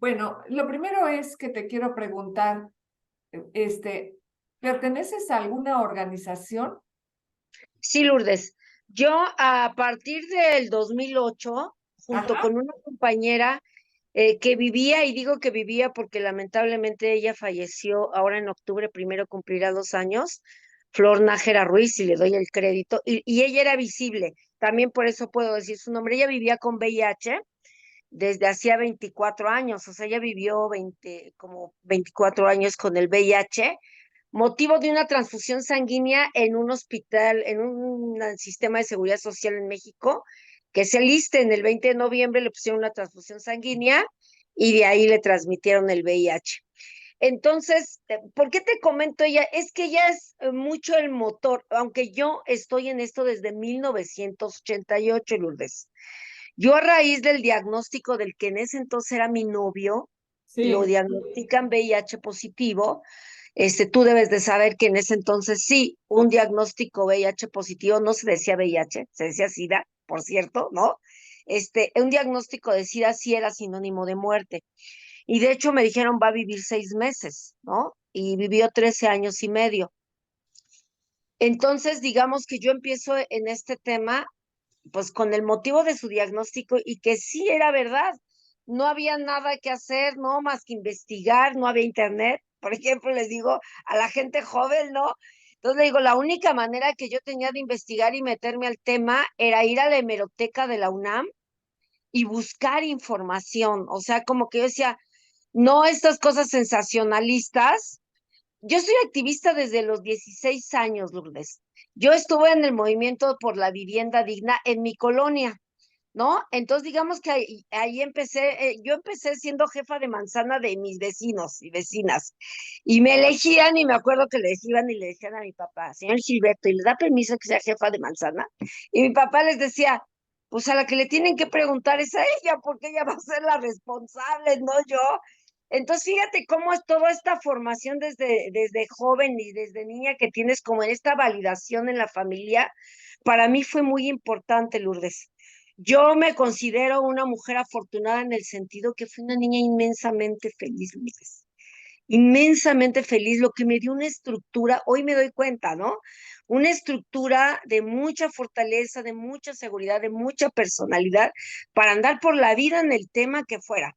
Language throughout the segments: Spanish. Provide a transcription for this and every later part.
Bueno, lo primero es que te quiero preguntar, este, ¿perteneces a alguna organización? Sí, Lourdes. Yo a partir del 2008, junto Ajá. con una compañera que vivía, y digo que vivía porque lamentablemente ella falleció ahora en octubre, primero cumplirá 2 años, Flor Nájera Ruiz, y le doy el crédito, y ella era visible, también por eso puedo decir su nombre. Ella vivía con VIH desde hacía 24 años, o sea, ella vivió como 24 años con el VIH, motivo de una transfusión sanguínea en un hospital, en un sistema de seguridad social en México, que es el ISSSTE. En el 20 de noviembre le pusieron una transfusión sanguínea y de ahí le transmitieron el VIH. Entonces, ¿por qué te comento ella? Es que ella es mucho el motor, aunque yo estoy en esto desde 1988, Lourdes. Yo a raíz del diagnóstico del que en ese entonces era mi novio, lo Sí. diagnostican VIH positivo. Tú debes de saber que en ese entonces sí, un diagnóstico VIH positivo, no se decía VIH, se decía SIDA, por cierto, ¿no? Un diagnóstico de SIDA sí era sinónimo de muerte. Y de hecho me dijeron va a vivir 6 meses, ¿no? Y vivió 13 años y medio. Entonces, digamos que yo empiezo en este tema pues con el motivo de su diagnóstico y que sí era verdad. No había nada que hacer, no más que investigar, no había internet. Por ejemplo, les digo a la gente joven, ¿no? Entonces le digo, la única manera que yo tenía de investigar y meterme al tema era ir a la hemeroteca de la UNAM y buscar información. O sea, como que yo decía, no estas cosas sensacionalistas. Yo soy activista desde los 16 años, Lourdes. Yo estuve en el movimiento por la vivienda digna en mi colonia, ¿no? Entonces, digamos que ahí empecé, yo empecé siendo jefa de manzana de mis vecinos y vecinas, y me elegían, y me acuerdo que le iban y le decían a mi papá, señor Gilberto, ¿y le da permiso que sea jefa de manzana? Y mi papá les decía, pues a la que le tienen que preguntar es a ella, porque ella va a ser la responsable, no yo. Entonces, fíjate cómo es toda esta formación desde joven y desde niña que tienes como en esta validación en la familia, para mí fue muy importante, Lourdes. Yo me considero una mujer afortunada en el sentido que fui una niña inmensamente feliz, Lourdes. Inmensamente feliz, lo que me dio una estructura, hoy me doy cuenta, ¿no? Una estructura de mucha fortaleza, de mucha seguridad, de mucha personalidad para andar por la vida en el tema que fuera.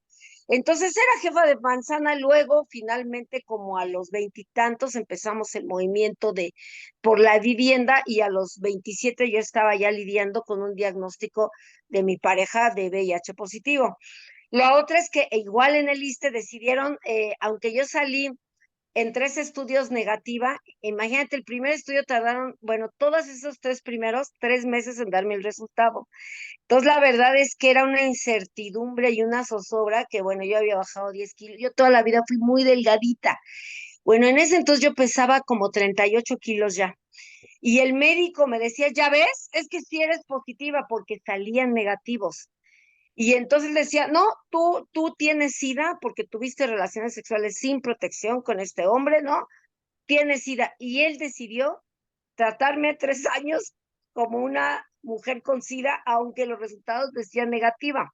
Entonces era jefa de manzana, luego finalmente como a los veintitantos empezamos el movimiento de por la vivienda, y a los 27 yo estaba ya lidiando con un diagnóstico de mi pareja de VIH positivo. La otra es que igual en el ISSSTE decidieron, aunque yo salí en 3 estudios negativa, imagínate, el primer estudio tardaron, bueno, todos esos 3 primeros, 3 meses en darme el resultado. Entonces, la verdad es que era una incertidumbre y una zozobra que, bueno, yo había bajado 10 kilos, yo toda la vida fui muy delgadita. Bueno, en ese entonces yo pesaba como 38 kilos ya. Y el médico me decía, ya ves, es que si eres positiva porque salían negativos. Y entonces le decía, no, tú tienes SIDA porque tuviste relaciones sexuales sin protección con este hombre, ¿no? Tienes SIDA. Y él decidió tratarme 3 años como una mujer con SIDA, aunque los resultados decían negativa.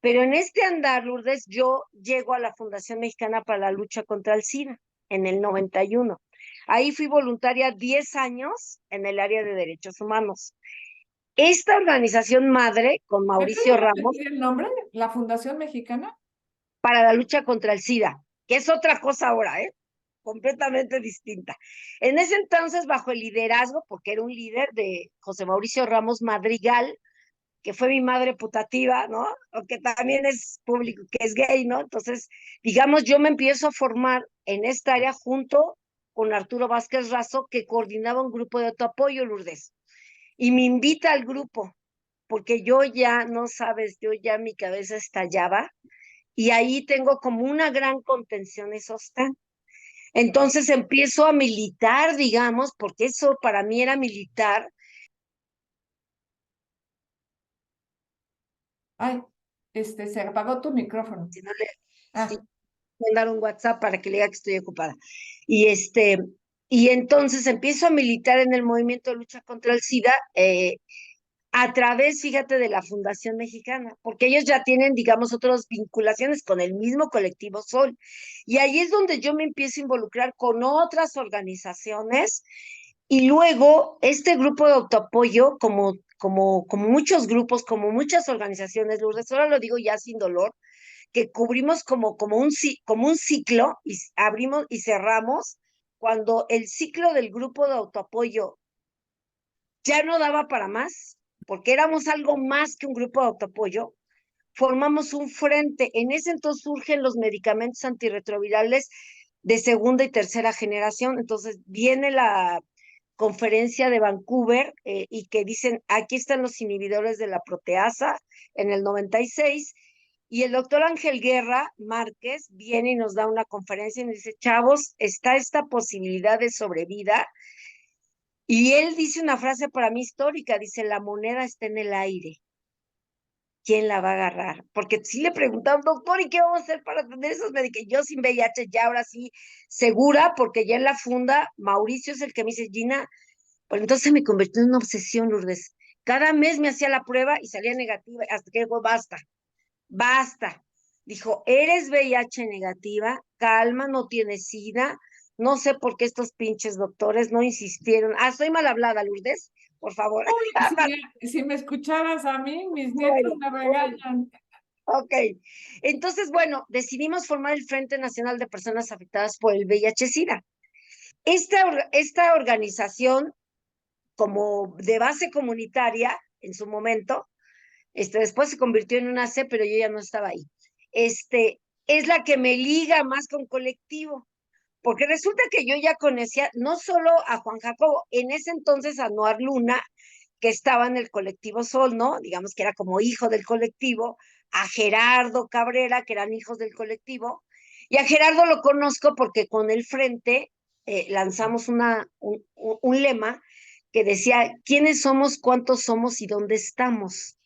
Pero en este andar, Lourdes, yo llego a la Fundación Mexicana para la Lucha contra el SIDA en el 91. Ahí fui voluntaria 10 años en el área de derechos humanos. Esta organización madre, con ¿Me puedes Mauricio Ramos, repetir el nombre? ¿La Fundación Mexicana? para la lucha contra el SIDA, que es otra cosa ahora, ¿eh? Completamente distinta. En ese entonces, bajo el liderazgo, porque era un líder de José Mauricio Ramos Madrigal, que fue mi madre putativa, ¿no? O que también es público, que es gay, ¿no? Entonces, digamos, yo me empiezo a formar en esta área junto con Arturo Vázquez Razo, que coordinaba un grupo de autoapoyo, Lourdes, y me invita al grupo, porque yo ya, no sabes, yo ya mi cabeza estallaba, y ahí tengo como una gran contención y sostén. Entonces empiezo a militar, digamos, porque eso para mí era militar. Ay, se apagó tu micrófono. Si no le si Ah, mandar un WhatsApp para que le diga que estoy ocupada. Y y entonces empiezo a militar en el movimiento de lucha contra el SIDA. a través, fíjate, de la Fundación Mexicana, porque ellos ya tienen, digamos, otras vinculaciones con el mismo colectivo Sol. Y ahí es donde yo me empiezo a involucrar con otras organizaciones y luego este grupo de autoapoyo, como muchos grupos, como muchas organizaciones, Lourdes, ahora lo digo ya sin dolor, que cubrimos como un ciclo y abrimos y cerramos cuando el ciclo del grupo de autoapoyo ya no daba para más, porque éramos algo más que un grupo de autoapoyo, formamos un frente. En ese entonces surgen los medicamentos antirretrovirales de segunda y tercera generación. Entonces viene la conferencia de Vancouver y que dicen, aquí están los inhibidores de la proteasa en el 96, y el doctor Ángel Guerra Márquez viene y nos da una conferencia y nos dice, chavos, está esta posibilidad de sobrevida. Y él dice una frase para mí histórica, dice, la moneda está en el aire. ¿Quién la va a agarrar? Porque sí le preguntaron, doctor, ¿y qué vamos a hacer para tener esos medicamentos? Yo sin VIH ya ahora sí segura, porque ya en la funda, Mauricio es el que me dice, Gina, pues entonces se me convirtió en una obsesión, Lourdes. Cada mes me hacía la prueba y salía negativa, hasta que dijo, basta, basta. Dijo, eres VIH negativa, calma, no tienes SIDA. No sé por qué estos pinches doctores no insistieron. Ah, soy mal hablada, Lourdes, por favor. Uy, si me escucharas a mí, mis nietos Bueno, me bueno. regañan. Ok, entonces, bueno, decidimos formar el Frente Nacional de Personas Afectadas por el VIH-Sida. Esta organización, como de base comunitaria en su momento, después se convirtió en una C, pero yo ya no estaba ahí. Es la que me liga más con colectivo, porque resulta que yo ya conocía no solo a Juan Jacobo, en ese entonces a Noar Luna, que estaba en el colectivo Sol, ¿no? Digamos que era como hijo del colectivo, a Gerardo Cabrera, que eran hijos del colectivo, y a Gerardo lo conozco porque con el Frente lanzamos un lema que decía, ¿quiénes somos, cuántos somos y dónde estamos?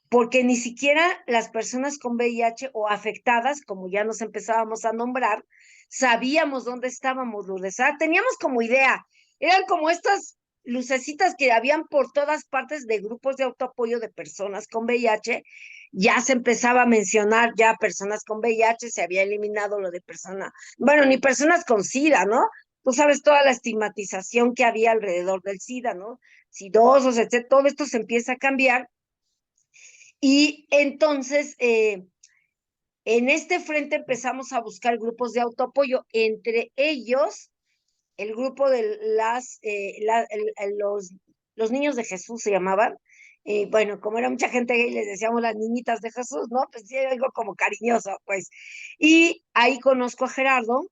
Porque ni siquiera las personas con VIH o afectadas, como ya nos empezábamos a nombrar, sabíamos dónde estábamos, Lourdes. Teníamos como idea, eran como estas lucecitas que habían por todas partes de grupos de autoapoyo de personas con VIH, ya se empezaba a mencionar ya personas con VIH, se había eliminado lo de personas, bueno, ni personas con SIDA, ¿no? Tú sabes toda la estigmatización que había alrededor del SIDA, ¿no? Sidosos, etcétera, todo esto se empieza a cambiar y entonces, en este frente empezamos a buscar grupos de autoapoyo, entre ellos el grupo de los niños de Jesús se llamaban. Y bueno, como era mucha gente gay, les decíamos las niñitas de Jesús, ¿no? Pues sí, algo como cariñoso, pues. Y ahí conozco a Gerardo,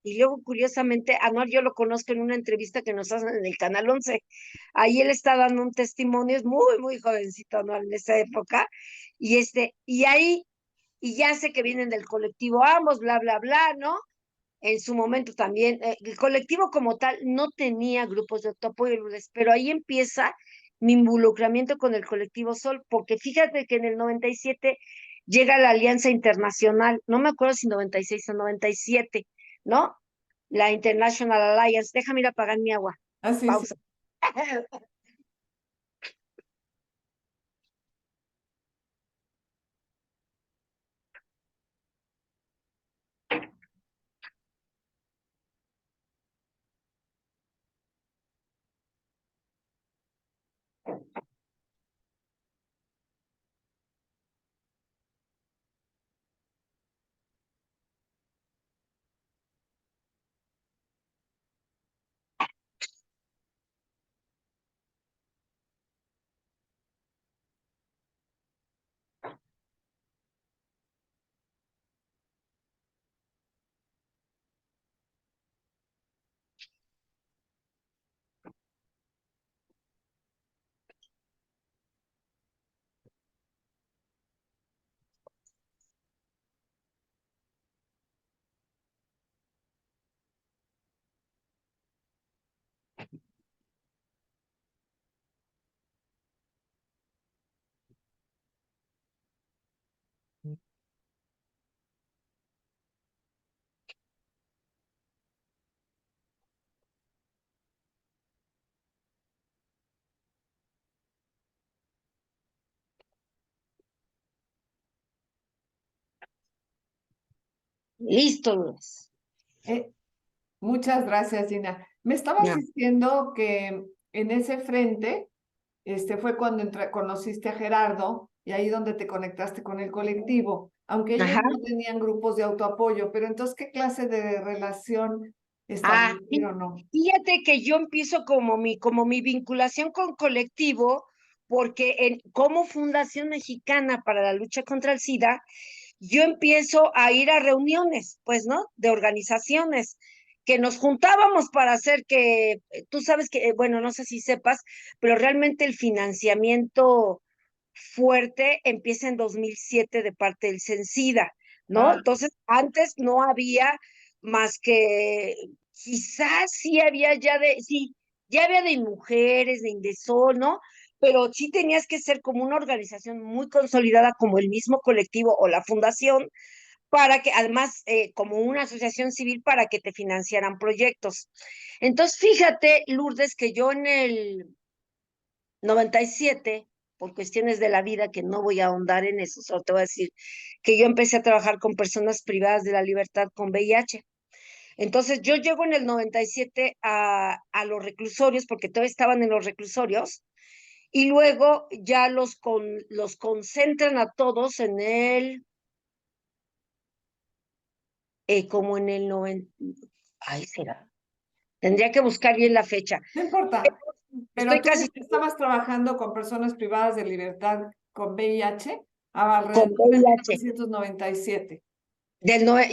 y luego, curiosamente, Anuar yo lo conozco en una entrevista que nos hacen en el Canal 11. Ahí él está dando un testimonio, es muy, muy jovencito, Anuar, en esa época. Y ahí, y ya sé que vienen del colectivo ambos, bla, bla, bla, ¿no? En su momento también, el colectivo como tal no tenía grupos de autoapoyo, Lourdes, pero ahí empieza mi involucramiento con el colectivo Sol, porque fíjate que en el 97 llega la Alianza Internacional, no me acuerdo si 96 o 97, ¿no? La International Alliance, déjame ir a apagar mi agua, Así sí. pausa. Listo, Lourdes. Eh, muchas gracias, Gina. Me estabas Ya. diciendo que en ese frente, fue cuando conociste a Gerardo y ahí donde te conectaste con el colectivo, aunque ellos Ajá. no tenían grupos de autoapoyo, pero entonces, ¿qué clase de relación Ah, establecieron, no? fíjate que yo empiezo como mi vinculación con colectivo, porque como Fundación Mexicana para la Lucha contra el SIDA, yo empiezo a ir a reuniones, pues, ¿no? De organizaciones que nos juntábamos para hacer tú sabes que, bueno, no sé si sepas, pero realmente el financiamiento fuerte empieza en 2007 de parte del CENSIDA, ¿no? Ah, Entonces, antes no había más que, quizás sí, ya había de mujeres, de Indesol, ¿no? Pero sí tenías que ser como una organización muy consolidada como el mismo colectivo o la fundación para que, además, como una asociación civil para que te financiaran proyectos. Entonces, fíjate, Lourdes, que yo en el 97, por cuestiones de la vida que no voy a ahondar en eso, solo te voy a decir que yo empecé a trabajar con personas privadas de la libertad con VIH. Entonces yo llego en el 97 a los reclusorios, porque todavía estaban en los reclusorios, y luego ya los concentran a todos como en el 90, ay, será, tendría que buscar bien la fecha. no importa, Estoy pero casi tú estabas trabajando con personas privadas de libertad con VIH con alrededor de VIH. 1997.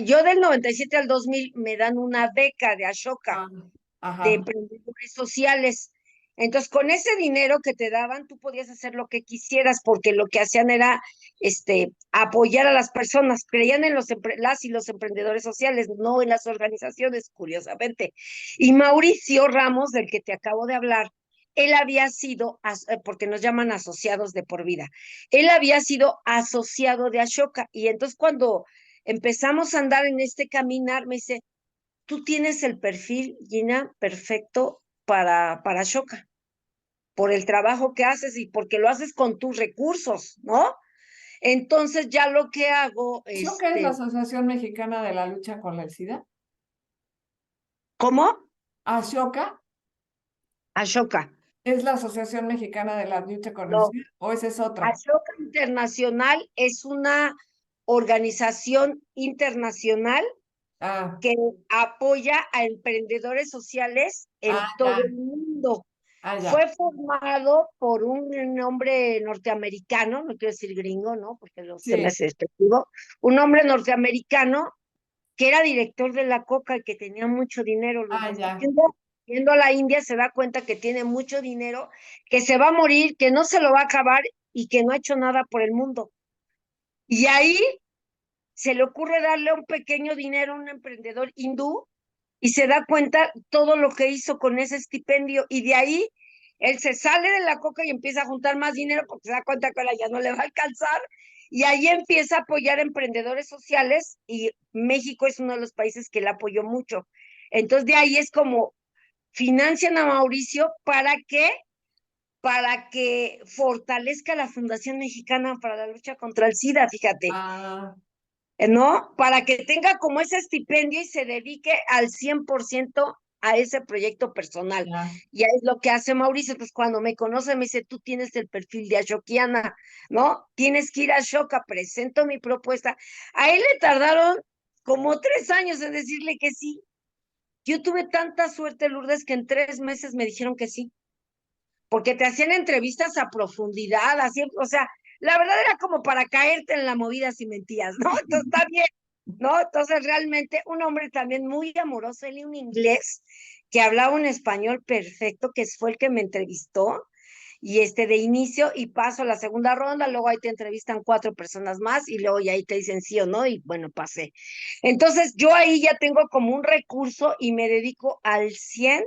Yo del 97 al 2000 me dan una beca de Ashoka, Ah, de ajá. emprendedores sociales. Entonces, con ese dinero que te daban, tú podías hacer lo que quisieras, porque lo que hacían era apoyar a las personas. Creían en las y los emprendedores sociales, no en las organizaciones, curiosamente. Y Mauricio Ramos, del que te acabo de hablar, él había sido, porque nos llaman asociados de por vida, él había sido asociado de Ashoka. Y entonces, cuando empezamos a andar en este caminar, me dice, tú tienes el perfil, Gina, perfecto para Ashoka, por el trabajo que haces y porque lo haces con tus recursos, ¿no? Entonces ya lo que hago, ¿Ashoka es la Asociación Mexicana de la Lucha con el SIDA? ¿cómo? ¿Ashoka Ashoka. es la Asociación Mexicana de la Lucha con el No, SIDA? ¿O esa es otra? Ashoka Internacional es una organización internacional Ah, que apoya a emprendedores sociales ah, en todo ya, el mundo. ah, Fue ya. formado por un hombre norteamericano, no quiero decir gringo, ¿no? Porque se me Sí, hace despectivo, un hombre norteamericano que era director de la Coca y que tenía mucho dinero, ah, Lourdes. ya. Yendo a la India se da cuenta que tiene mucho dinero, que se va a morir, que no se lo va a acabar y que no ha hecho nada por el mundo. Y ahí se le ocurre darle un pequeño dinero a un emprendedor hindú y se da cuenta todo lo que hizo con ese estipendio y de ahí él se sale de la coca y empieza a juntar más dinero porque se da cuenta que ahora ya no le va a alcanzar y ahí empieza a apoyar a emprendedores sociales y México es uno de los países que le apoyó mucho. Entonces de ahí es como financian a Mauricio para que fortalezca la Fundación Mexicana para la Lucha contra el SIDA, fíjate. Ah, ¿No? Para que tenga como ese estipendio y se dedique al 100% a ese proyecto personal. ya. Ya es lo que hace Mauricio, pues cuando me conoce me dice, tú tienes el perfil de Ashokiana, ¿no? Tienes que ir a Ashoka, presento mi propuesta. A él le tardaron como 3 años en decirle que sí. Yo tuve tanta suerte, Lourdes, que en 3 meses me dijeron que sí, porque te hacían entrevistas a profundidad, así, o sea, la verdad era como para caerte en la movida si mentías, ¿no? Entonces está bien, ¿no? Entonces realmente un hombre también muy amoroso, él y un inglés que hablaba un español perfecto, que fue el que me entrevistó, y de inicio y paso a la segunda ronda, luego ahí te entrevistan 4 personas más y luego ya ahí te dicen sí o no y bueno, pasé. Entonces yo ahí ya tengo como un recurso y me dedico al 100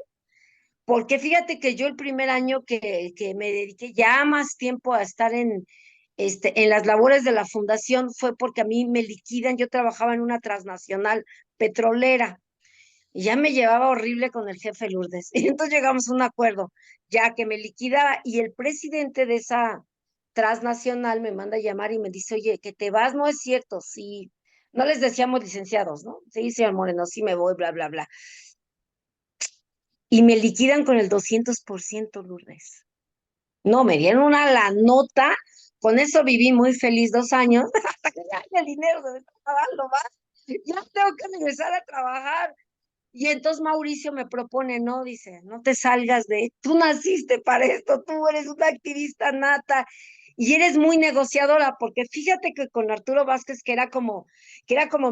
porque fíjate que yo el primer año que me dediqué ya más tiempo a estar en las labores de la fundación fue porque a mí me liquidan, yo trabajaba en una transnacional petrolera y ya me llevaba horrible con el jefe Lourdes. Y entonces llegamos a un acuerdo, ya que me liquidaba y el presidente de esa transnacional me manda a llamar y me dice, oye, que te vas, no es cierto, sí, No les decíamos licenciados, ¿no? Sí, señor Moreno, sí me voy, bla, bla, bla. Y me liquidan con el 200%, Lourdes. No, me dieron una la nota, con eso viví muy feliz 2 años, hasta que ya el dinero se me está acabando más. Ya tengo que regresar a trabajar. Y entonces Mauricio me propone, no, dice, no te salgas tú naciste para esto, tú eres una activista nata y eres muy negociadora, porque fíjate que con Arturo Vázquez, que era como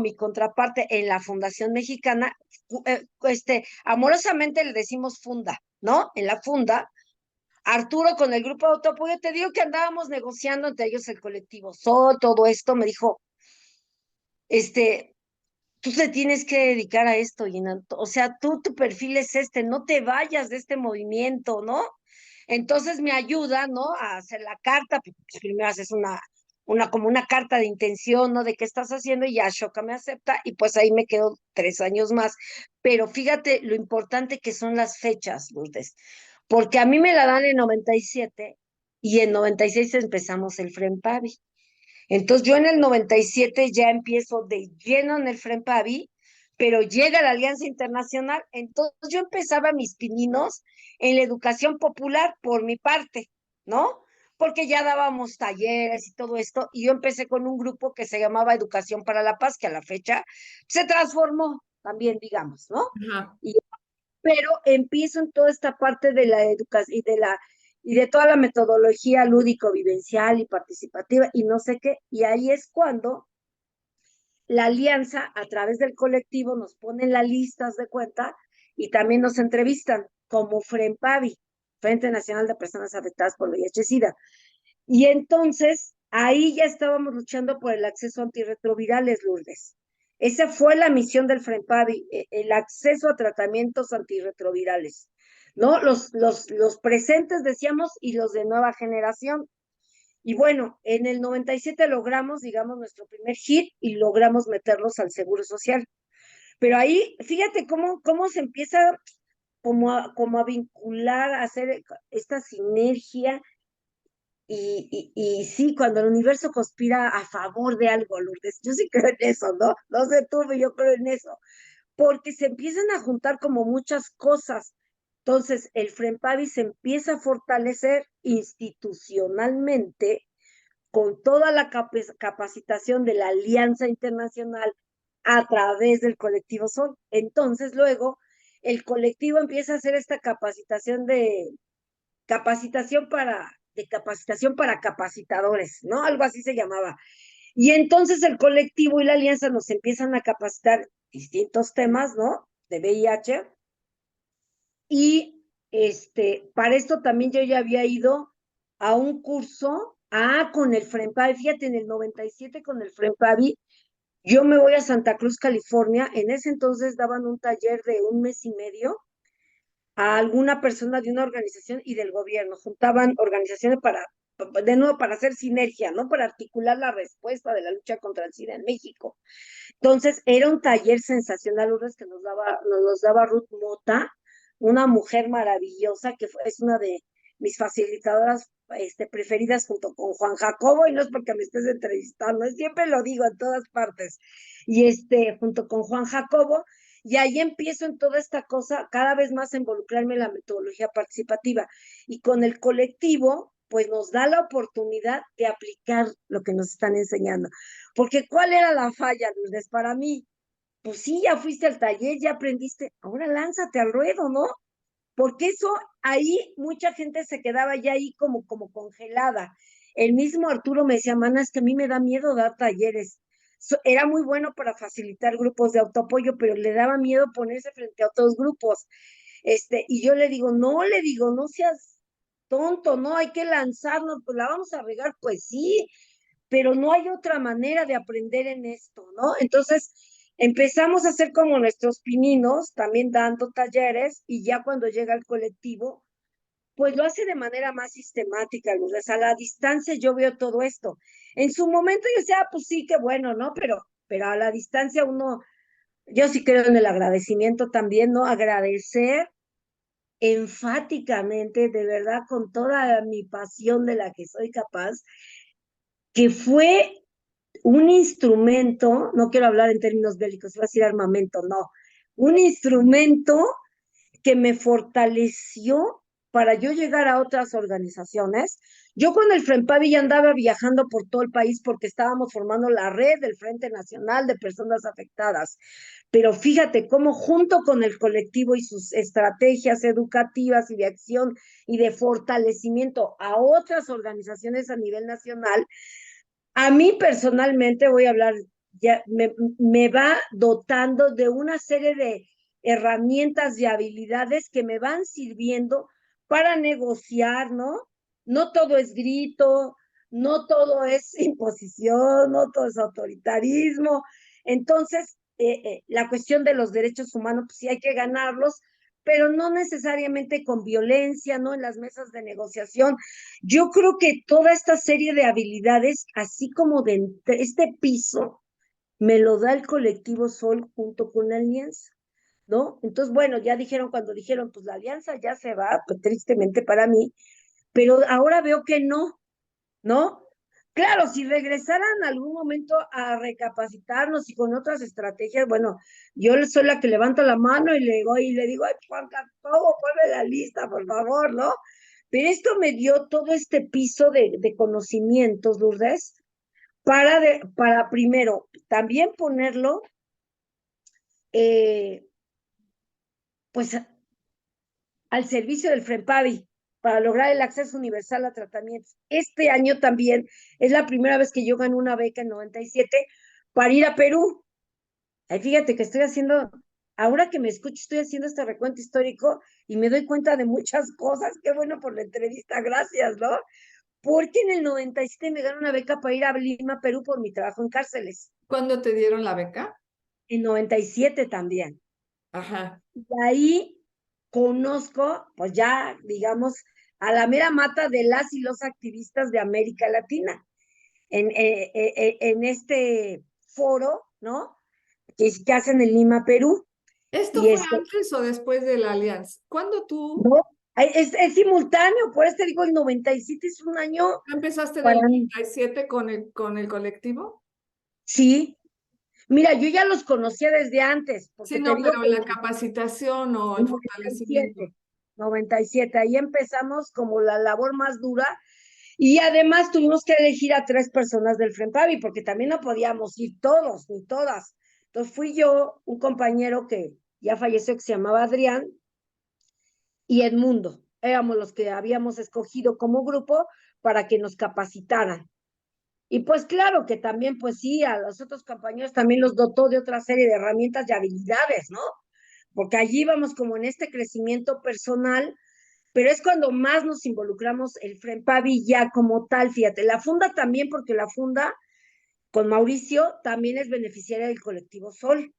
mi contraparte en la Fundación Mexicana, amorosamente le decimos funda, ¿no? En la funda, Arturo con el grupo de autoapoyo, te digo que andábamos negociando entre ellos el colectivo Sol, todo esto, me dijo, este, tú te tienes que dedicar a esto, Gina. O sea, tu perfil es este, no te vayas de este movimiento, ¿no? Entonces me ayuda, ¿no? A hacer la carta, pues primero haces como una carta de intención, ¿no? De qué estás haciendo y ya Ashoka me acepta y pues ahí me quedo 3 años más. Pero fíjate lo importante que son las fechas, Lourdes, porque a mí me la dan en 97 y en 96 empezamos el FREMPAVI. Entonces yo en el 97 ya empiezo de lleno en el FREMPAVI, pero llega la Alianza Internacional, entonces yo empezaba mis pininos en la educación popular por mi parte, ¿no? Porque ya dábamos talleres y todo esto, y yo empecé con un grupo que se llamaba Educación para la Paz, que a la fecha se transformó también, digamos, ¿no? Ajá. Y pero empiezo en toda esta parte de la educación y de toda la metodología lúdico-vivencial y participativa y no sé qué, y ahí es cuando la alianza a través del colectivo nos ponen las listas de cuenta y también nos entrevistan como FREMPAVI, Frente Nacional de Personas Afectadas por VIH-Sida. Y entonces ahí ya estábamos luchando por el acceso a antirretrovirales, Lourdes. Esa fue la misión del FREMPAVI, el acceso a tratamientos antirretrovirales, ¿no? Los presentes, decíamos, y los de nueva generación. Y bueno, en el 97 logramos, digamos, nuestro primer hit y logramos meterlos al Seguro Social. Pero ahí, fíjate cómo se empieza como a vincular, a hacer esta sinergia y sí, cuando el universo conspira a favor de algo, Lourdes, yo sí creo en eso, ¿no? No sé tú, pero yo creo en eso, porque se empiezan a juntar como muchas cosas. Entonces, el FREMPAVI se empieza a fortalecer institucionalmente con toda la capacitación de la Alianza Internacional a través del colectivo Sol. Entonces, luego, el colectivo empieza a hacer esta capacitación para capacitadores, ¿no? Algo así se llamaba. Y entonces el colectivo y la alianza nos empiezan a capacitar distintos temas, ¿no? De VIH. Y para esto también yo ya había ido a un curso, con el FREMPAVI, fíjate, en el 97 con el FREMPAVI, yo me voy a Santa Cruz, California, en ese entonces daban un taller de 1 mes y medio a alguna persona de una organización y del gobierno. Juntaban organizaciones de nuevo, para hacer sinergia, ¿no? Para articular la respuesta de la lucha contra el SIDA en México. Entonces, era un taller sensacional, Lourdes, que nos daba Ruth Mota, una mujer maravillosa, es una de mis facilitadoras preferidas junto con Juan Jacobo, y no es porque me estés entrevistando, siempre lo digo en todas partes, y junto con Juan Jacobo, y ahí empiezo en toda esta cosa, cada vez más a involucrarme en la metodología participativa, y con el colectivo, pues nos da la oportunidad de aplicar lo que nos están enseñando. Porque ¿cuál era la falla, Lourdes? Para mí, pues sí, ya fuiste al taller, ya aprendiste, ahora lánzate al ruedo, ¿no? Porque eso, ahí mucha gente se quedaba ya ahí como congelada. El mismo Arturo me decía, mana, es que a mí me da miedo dar talleres. Era muy bueno para facilitar grupos de autoapoyo, pero le daba miedo ponerse frente a otros grupos. Y yo le digo, no seas tonto, no, hay que lanzarnos, pues la vamos a regar, pues sí, pero no hay otra manera de aprender en esto, ¿no? Entonces, empezamos a hacer como nuestros pininos, también dando talleres, y ya cuando llega el colectivo, pues lo hace de manera más sistemática, Lourdes. A la distancia yo veo todo esto. En su momento yo decía, pues sí, qué bueno, ¿no? Pero a la distancia yo sí creo en el agradecimiento también, ¿no? Agradecer enfáticamente, de verdad, con toda mi pasión de la que soy capaz, que fue un instrumento, no quiero hablar en términos bélicos, iba a decir armamento, no, un instrumento que me fortaleció para yo llegar a otras organizaciones. Yo con el FREMPAVI ya andaba viajando por todo el país porque estábamos formando la red del Frente Nacional de Personas Afectadas. Pero fíjate cómo junto con el colectivo y sus estrategias educativas y de acción y de fortalecimiento a otras organizaciones a nivel nacional, a mí personalmente voy a hablar, ya me va dotando de una serie de herramientas y habilidades que me van sirviendo para negociar, ¿no? No todo es grito, no todo es imposición, no todo es autoritarismo. Entonces, la cuestión de los derechos humanos, pues sí hay que ganarlos, pero no necesariamente con violencia, ¿no? En las mesas de negociación. Yo creo que toda esta serie de habilidades, así como de este piso, me lo da el colectivo Sol junto con la alianza, ¿no? Entonces, bueno, ya dijeron, cuando dijeron, pues la alianza ya se va, pues tristemente para mí, pero ahora veo que no, ¿no? Claro, si regresaran en algún momento a recapacitarnos y con otras estrategias, bueno, yo soy la que levanto la mano y le digo, ay, Juan Carlos, ponme la lista, por favor, ¿no? Pero esto me dio todo este piso de conocimientos, Lourdes, para primero también ponerlo, eh, pues, al servicio del FREMPAVI para lograr el acceso universal a tratamientos. Este año también es la primera vez que yo gano una beca en 97 para ir a Perú. Ay, fíjate que estoy haciendo, ahora que me escucho, estoy haciendo este recuento histórico y me doy cuenta de muchas cosas. Qué bueno por la entrevista, gracias, ¿no? Porque en el 97 me gané una beca para ir a Lima, Perú, por mi trabajo en cárceles. ¿Cuándo te dieron la beca? En 97 también. Ajá. Y ahí conozco, pues ya, digamos, a la mera mata de las y los activistas de América Latina en este foro, ¿no? Que hacen en Lima, Perú. ¿Esto Y fue antes o después de la alianza? ¿Cuándo tú ¿no? Es simultáneo, por eso te digo, el 97 es un año empezaste en para el mí. 97 con el colectivo? Sí, mira, yo ya los conocía desde antes, Sí, porque te no, digo pero que la capacitación o el en fortalecimiento. 97, ahí empezamos como la labor más dura. Y además tuvimos que elegir a 3 personas del FREMPAVI, porque también no podíamos ir todos ni todas. Entonces fui yo, un compañero que ya falleció, que se llamaba Adrián, y Edmundo. Éramos los que habíamos escogido como grupo para que nos capacitaran. Y pues claro que también, pues sí, a los otros compañeros también los dotó de otra serie de herramientas y habilidades, ¿no? Porque allí íbamos como en este crecimiento personal, pero es cuando más nos involucramos el FREMPAVI ya como tal, fíjate, la Funda también, porque la Funda con Mauricio también es beneficiaria del colectivo Sol.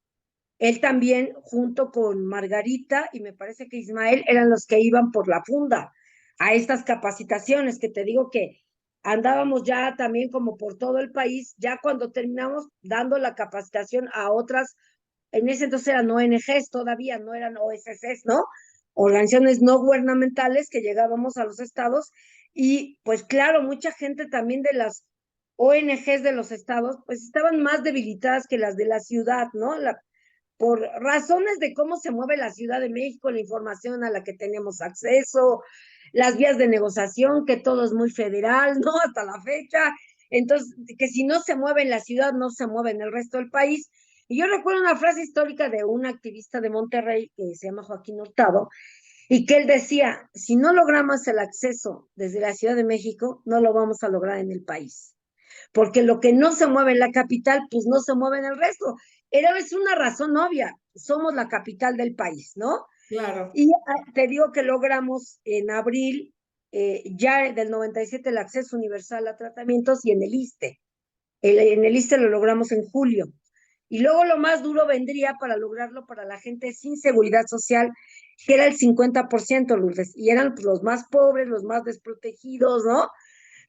Él también, junto con Margarita y me parece que Ismael, eran los que iban por la Funda a estas capacitaciones, que te digo que andábamos ya también como por todo el país, ya cuando terminamos dando la capacitación a otras, en ese entonces eran ONGs todavía, no eran OSCs, ¿no? Organizaciones no gubernamentales que llegábamos a los estados y pues claro, mucha gente también de las ONGs de los estados pues estaban más debilitadas que las de la ciudad, ¿no? Por razones de cómo se mueve la Ciudad de México, la información a la que tenemos acceso, las vías de negociación, que todo es muy federal, ¿no? Hasta la fecha. Entonces, que si no se mueve en la ciudad, no se mueve en el resto del país. Y yo recuerdo una frase histórica de un activista de Monterrey que se llama Joaquín Hurtado, y que él decía, si no logramos el acceso desde la Ciudad de México, no lo vamos a lograr en el país. Porque lo que no se mueve en la capital, pues no se mueve en el resto. Es una razón obvia, somos la capital del país, ¿no? Claro. Y te digo que logramos en abril, ya del 97, el acceso universal a tratamientos y en el ISSSTE. En el ISSSTE lo logramos en julio. Y luego lo más duro vendría para lograrlo para la gente sin seguridad social, que era el 50%, Lourdes, y eran pues, los más pobres, los más desprotegidos, ¿no?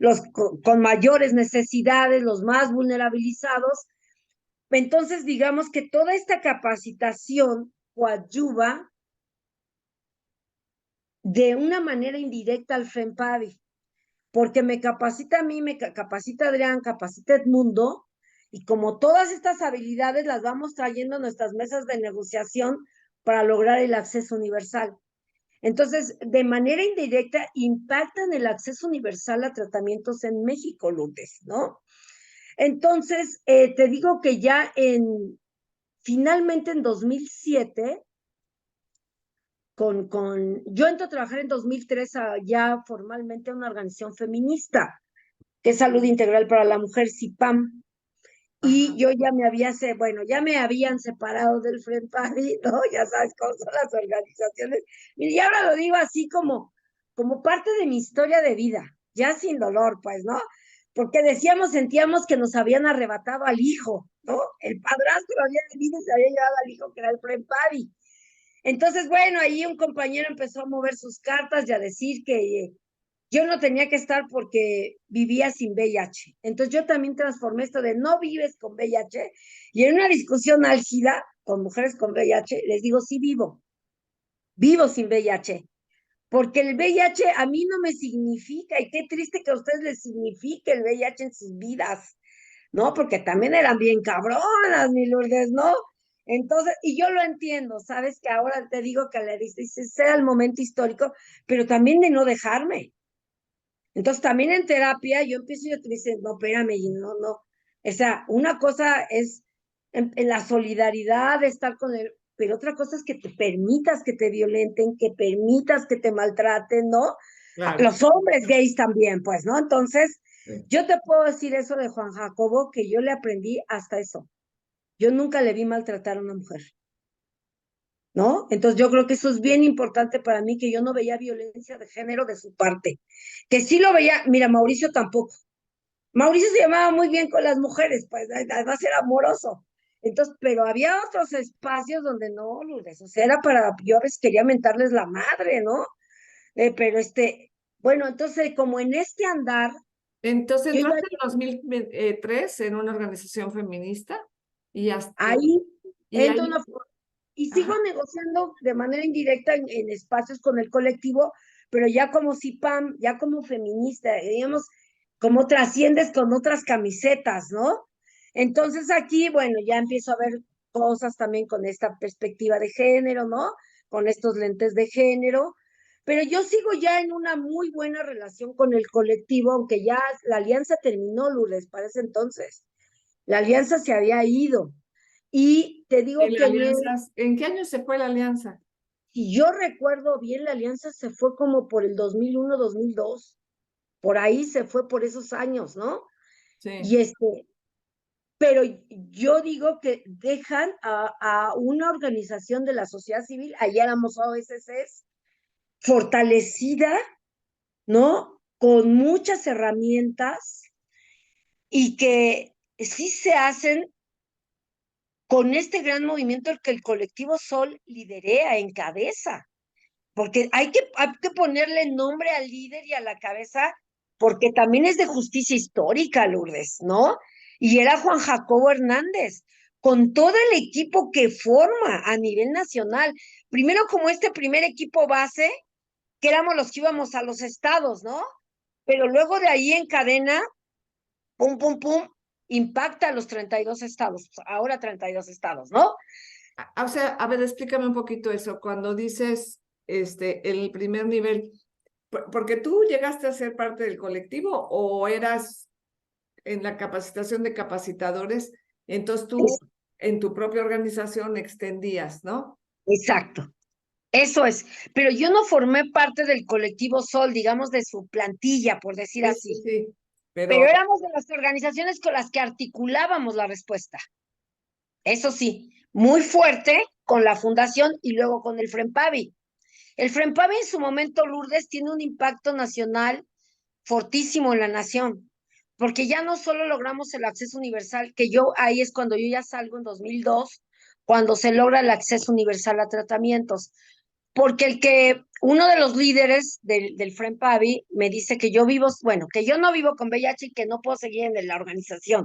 Los con mayores necesidades, los más vulnerabilizados. Entonces, digamos que toda esta capacitación coadyuva de una manera indirecta al FREMPAVI, porque me capacita a mí, me capacita Adrián, capacita Edmundo, Y como todas estas habilidades las vamos trayendo a nuestras mesas de negociación para lograr el acceso universal. Entonces, de manera indirecta, impactan el acceso universal a tratamientos en México, Lourdes, ¿no? Entonces, te digo que ya finalmente en 2007, yo entro a trabajar en 2003 ya formalmente a una organización feminista, que es Salud Integral para la Mujer, CIPAM. Y yo ya ya me habían separado del FRENPADI, ¿no? Ya sabes cómo son las organizaciones. Y ahora lo digo así como parte de mi historia de vida, ya sin dolor, pues, ¿no? Porque sentíamos que nos habían arrebatado al hijo, ¿no? El padrastro había venido y se había llevado al hijo que era el FRENPADI. Entonces, bueno, ahí un compañero empezó a mover sus cartas y a decir que yo no tenía que estar porque vivía sin VIH. Entonces yo también transformé esto de no vives con VIH y en una discusión álgida con mujeres con VIH les digo, sí vivo sin VIH, porque el VIH a mí no me significa, y qué triste que a ustedes les signifique el VIH en sus vidas, ¿no? Porque también eran bien cabronas, mi Lourdes, ¿no? Entonces, y yo lo entiendo, sabes que ahora te digo que le dices, era el momento histórico, pero también de no dejarme. Entonces, también en terapia yo empiezo y tú dices, no, espérame, no. O sea, una cosa es en la solidaridad de estar con él, pero otra cosa es que te permitas que te violenten, que permitas que te maltraten, ¿no? Claro. Los hombres gays también, pues, ¿no? Entonces, Sí. yo te puedo decir eso de Juan Jacobo, que yo le aprendí hasta eso. Yo nunca le vi maltratar a una mujer, ¿no? Entonces yo creo que eso es bien importante para mí, que yo no veía violencia de género de su parte, que sí lo veía, mira, Mauricio tampoco. Mauricio se llamaba muy bien con las mujeres, pues además era amoroso. Entonces, pero había otros espacios donde no, Lourdes, o sea, era yo a veces quería mentarles la madre, ¿no? Pero bueno, entonces como en este andar, Entonces yo ya entraste en 2003 en una organización feminista y, ahí y entro ahí, y sigo ajá, negociando de manera indirecta en espacios con el colectivo, pero ya como CIPAM, ya como feminista, digamos, como trasciendes con otras camisetas, ¿no? Entonces aquí, bueno, ya empiezo a ver cosas también con esta perspectiva de género, ¿no? Con estos lentes de género, pero yo sigo ya en una muy buena relación con el colectivo, aunque ya la alianza terminó, Lourdes, para ese entonces. La alianza se había ido. Y te digo la que alianza, ¿en qué año se fue la alianza? si yo recuerdo bien, la alianza se fue como por el 2001, 2002, por ahí se fue por esos años, ¿no? Sí. Y pero yo digo que dejan a una organización de la sociedad civil, allá éramos OSCs, fortalecida, ¿no? Con muchas herramientas y que sí se hacen con este gran movimiento el que el colectivo Sol liderea, encabeza. Porque hay que ponerle nombre al líder y a la cabeza, porque también es de justicia histórica, Lourdes, ¿no? Y era Juan Jacobo Hernández, con todo el equipo que forma a nivel nacional. Primero como este primer equipo base, que éramos los que íbamos a los estados, ¿no? Pero luego de ahí en cadena, pum, pum, pum, impacta a los 32 estados, ahora 32 estados, ¿no? O sea, a ver, explícame un poquito eso. Cuando dices el primer nivel, porque tú llegaste a ser parte del colectivo o eras en la capacitación de capacitadores, entonces tú Es, en tu propia organización extendías, ¿no? exacto. Eso es, pero yo no formé parte del colectivo Sol, digamos, de su plantilla, por decir Sí, sí, así, sí. pero Pero, éramos de las organizaciones con las que articulábamos la respuesta. Eso sí, muy fuerte con la fundación y luego con el FREMPAVI. El FREMPAVI en su momento, Lourdes, tiene un impacto nacional fortísimo en la nación, porque ya no solo logramos el acceso universal, que yo ahí es cuando yo ya salgo en 2002, cuando se logra el acceso universal a tratamientos, porque uno de los líderes del FREMPAVI me dice que yo vivo, bueno, que yo no vivo con VIH y que no puedo seguir en la organización.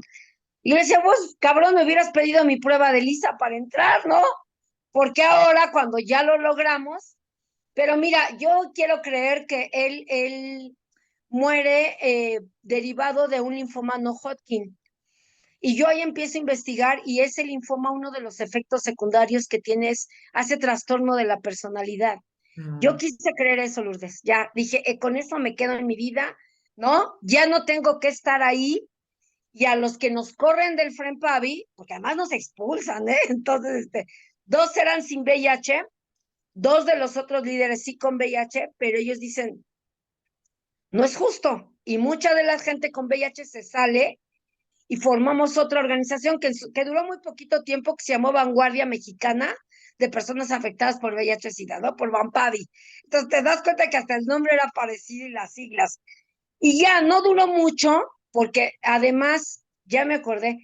Y yo le decía, vos, cabrón, me hubieras pedido mi prueba de lisa para entrar, ¿no? Porque ahora, cuando ya lo logramos, pero mira, yo quiero creer que él muere derivado de un linfoma no Hodgkin. Y yo ahí empiezo a investigar y es el linfoma uno de los efectos secundarios que tienes, hace trastorno de la personalidad. Yo Ah, quise creer eso, Lourdes. Ya dije, con eso me quedo en mi vida, ¿no? Ya no tengo que estar ahí. Y a los que nos corren del FRENPAVI, porque además nos expulsan, ¿eh? Entonces, dos eran sin VIH, dos de los otros líderes sí con VIH, pero ellos dicen, no es justo. Y mucha de la gente con VIH se sale y formamos otra organización que duró muy poquito tiempo, que se llamó Vanguardia Mexicana de Personas Afectadas por VIH-Sida, ¿no? Por VAMPAVI. Entonces te das cuenta que hasta el nombre era parecido y las siglas. Y ya, no duró mucho, porque además, ya me acordé,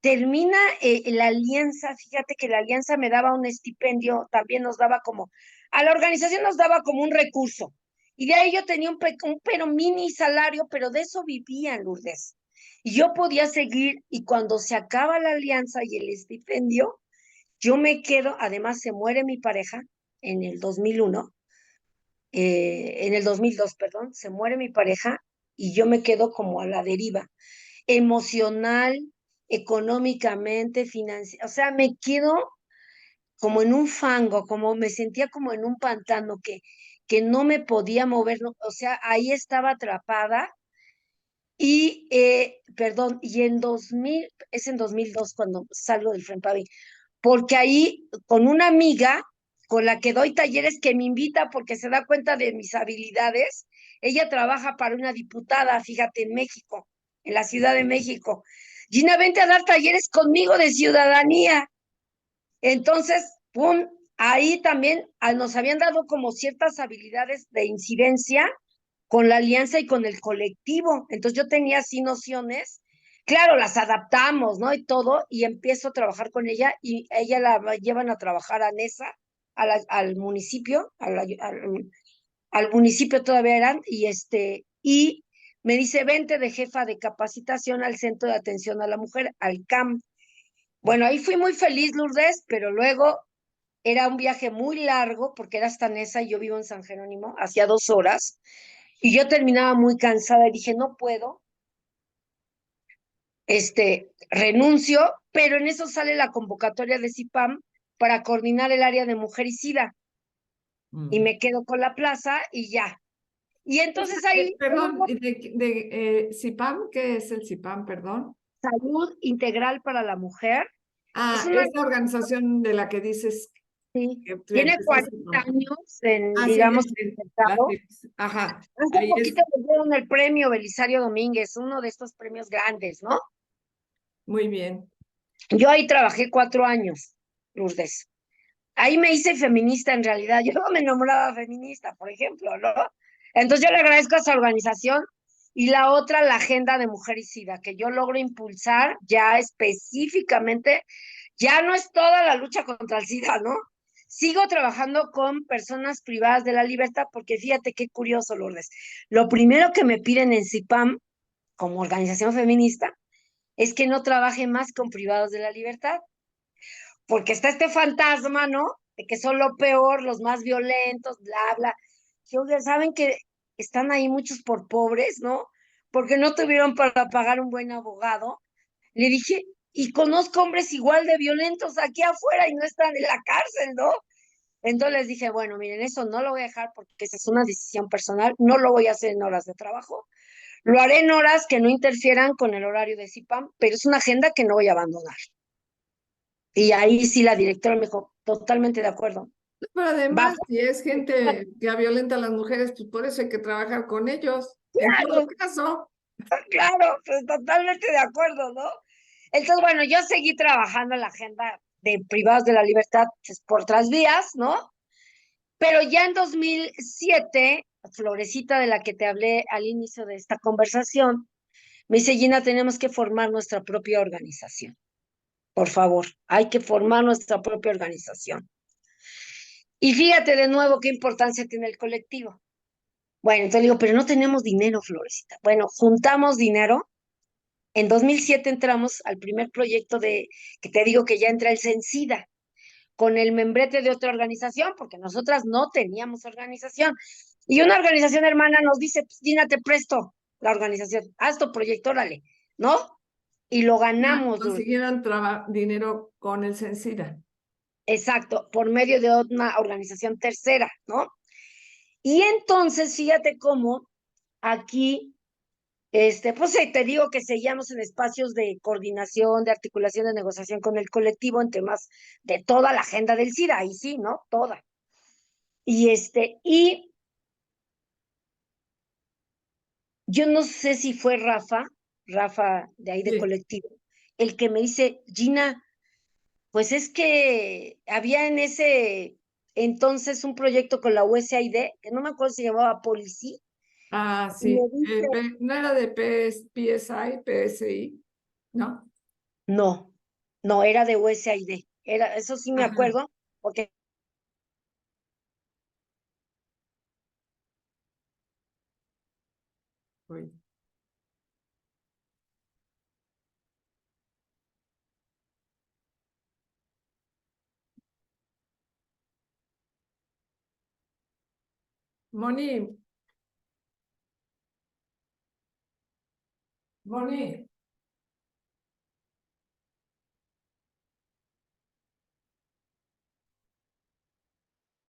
termina la alianza, fíjate que la alianza me daba un estipendio, también nos daba como, a la organización nos daba como un recurso. Y de ahí yo tenía un pero mini salario, pero de eso vivía, Lourdes. Y yo podía seguir, y cuando se acaba la alianza y el estipendio, yo me quedo, además se muere mi pareja en el 2001, en el 2002, perdón, se muere mi pareja y yo me quedo como a la deriva, emocional, económicamente, financiera, o sea, me quedo como en un fango, como me sentía como en un pantano que no me podía mover, no, o sea, ahí estaba atrapada y, perdón, y en 2000, es en 2002 cuando salgo del FRENPAVI, porque ahí con una amiga con la que doy talleres que me invita porque se da cuenta de mis habilidades, ella trabaja para una diputada, fíjate, en México, en la Ciudad de México. Gina, vente a dar talleres conmigo de ciudadanía. Entonces, pum, ahí también nos habían dado como ciertas habilidades de incidencia con la alianza y con el colectivo. Entonces yo tenía así nociones, claro, las adaptamos, ¿no? Y todo, y empiezo a trabajar con ella y ella la llevan a trabajar a Nesa, al municipio, al municipio todavía eran, y me dice, vente de jefa de capacitación al Centro de Atención a la Mujer, al CAM. Bueno, ahí fui muy feliz, Lourdes, pero luego era un viaje muy largo porque era hasta Nesa y yo vivo en San Jerónimo, hacía 2 horas, y yo terminaba muy cansada y dije, no puedo, renuncio, pero en eso sale la convocatoria de CIPAM para coordinar el área de mujer y SIDA, y mm. me quedo con la plaza y ya. Y entonces ahí, Perdón, CIPAM, ¿qué es el CIPAM, perdón? Salud Integral para la Mujer, es Ah, una, esa organización de la que dices sí, que tú tiene empezaste 40 con. años en, Ah, sí, ya digamos, en el sé. Ah, mercado. sí, ajá, Hace ahí es, poquito le dieron el premio Belisario Domínguez, uno de estos premios grandes, ¿no? muy bien. Yo ahí trabajé 4 años, Lourdes. Ahí me hice feminista en realidad. Yo no me nombraba feminista, por ejemplo, ¿no? Entonces yo le agradezco a esa organización y la otra, la Agenda de Mujer y SIDA, que yo logro impulsar ya específicamente, ya no es toda la lucha contra el SIDA, ¿no? Sigo trabajando con personas privadas de la libertad, porque fíjate qué curioso, Lourdes. Lo primero que me piden en CIPAM, como organización feminista, es que no trabaje más con privados de la libertad, porque está este fantasma, ¿no? De que son lo peor, los más violentos, bla, bla. Que, oiga, saben que están ahí muchos por pobres, ¿no? Porque no tuvieron para pagar un buen abogado. Le dije, y conozco hombres igual de violentos aquí afuera y no están en la cárcel, ¿no? Entonces les dije, bueno, miren, eso no lo voy a dejar porque esa es una decisión personal, no lo voy a hacer en horas de trabajo, lo haré en horas que no interfieran con el horario de CIPAM, pero es una agenda que no voy a abandonar. Y ahí sí la directora me dijo, totalmente de acuerdo. Pero Va, además, si es gente que violenta a las mujeres, pues por eso hay que trabajar con ellos, en todo claro, caso. claro, pues totalmente de acuerdo, ¿no? Entonces, bueno, yo seguí trabajando en la agenda de privados de la libertad pues, por otras vías, ¿no? Pero ya en 2007, Florecita de la que te hablé al inicio de esta conversación, me dice, Gina, tenemos que formar nuestra propia organización. Por favor, hay que formar nuestra propia organización. Y fíjate de nuevo qué importancia tiene el colectivo. Bueno, entonces digo, pero no tenemos dinero, Florecita. Bueno, juntamos dinero. En 2007 entramos al primer proyecto que te digo que ya entra el Sencida, con el membrete de otra organización, porque nosotras no teníamos organización. Y una organización hermana nos dice, pues, Gina, te presto la organización, haz tu proyecto, órale, ¿no? y lo ganamos, Dulce. Consiguieron dinero con el Censida. Exacto, por medio de una organización tercera, ¿no? Y entonces, fíjate cómo aquí, pues te digo que seguíamos en espacios de coordinación, de articulación, de negociación con el colectivo en temas de toda la agenda del SIDA, ahí sí, ¿no? Toda. Y yo no sé si fue Rafa de ahí de Sí. colectivo, el que me dice, Gina, pues es que había en ese entonces un proyecto con la USAID, que no me acuerdo si se llamaba Policy, Ah, y me sí. dice, No era de PSI, PSI, ¿no? no, no, era de USAID, era, eso sí me Ajá. acuerdo, porque Uy. Moni, Moni.